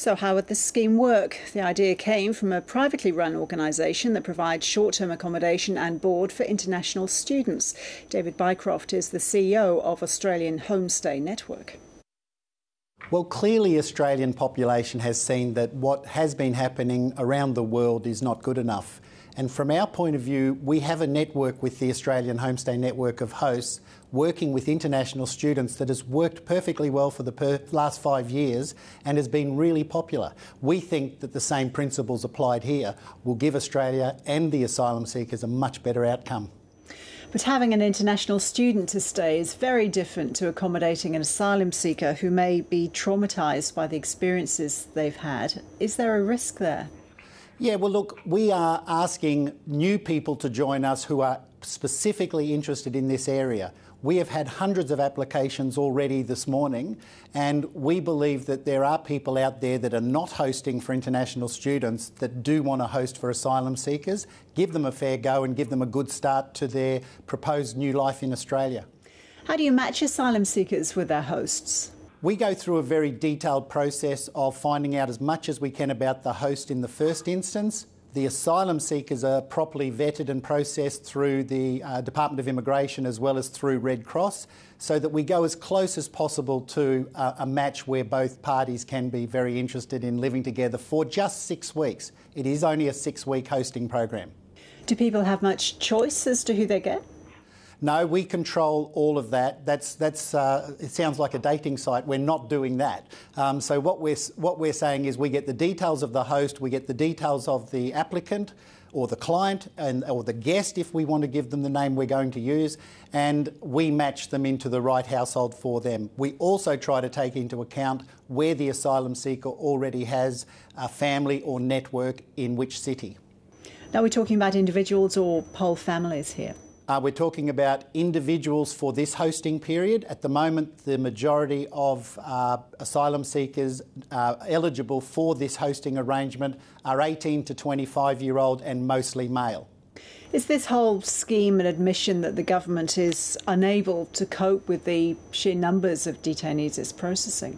So how would this scheme work? The idea came from a privately run organisation that provides short-term accommodation and board for international students. David Bycroft is the CEO of Australian Homestay Network. Well, clearly Australian population has seen that what has been happening around the world is not good enough. And from our point of view, we have a network with the Australian Homestay Network of hosts working with international students that has worked perfectly well for the last 5 years and has been really popular. We think that the same principles applied here will give Australia and the asylum seekers a much better outcome. But having an international student to stay is very different to accommodating an asylum seeker who may be traumatised by the experiences they've had. Is there a risk there? Yeah, well, look, we are asking new people to join us who are specifically interested in this area. We have had hundreds of applications already this morning, and we believe that there are people out there that are not hosting for international students that do want to host for asylum seekers. Give them a fair go and give them a good start to their proposed new life in Australia. How do you match asylum seekers with their hosts? We go through a very detailed process of finding out as much as we can about the host in the first instance. The asylum seekers are properly vetted and processed through the Department of Immigration as well as through Red Cross, so that we go as close as possible to a match where both parties can be very interested in living together for just 6 weeks. It is only a 6-week hosting program. Do people have much choice as to who they get? No, we control all of that. It sounds like a dating site. We're not doing that. So what we're saying is we get the details of the host, we get the details of the applicant or the client or the guest, if we want to give them the name we're going to use, and we match them into the right household for them. We also try to take into account where the asylum seeker already has a family or network in which city. Now, we're talking about individuals or whole families here? We're talking about individuals for this hosting period. At the moment, the majority of asylum seekers eligible for this hosting arrangement are 18 to 25-year-old and mostly male. Is this whole scheme an admission that the government is unable to cope with the sheer numbers of detainees it's processing?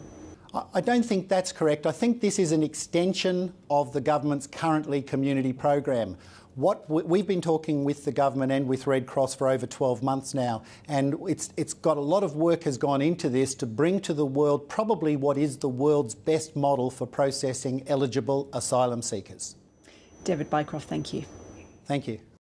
I don't think that's correct. I think this is an extension of the government's currently community program. We've been talking with the government and with Red Cross for over 12 months now, and it's got a lot of work has gone into this to bring to the world probably what is the world's best model for processing eligible asylum seekers. David Bycroft, thank you. Thank you.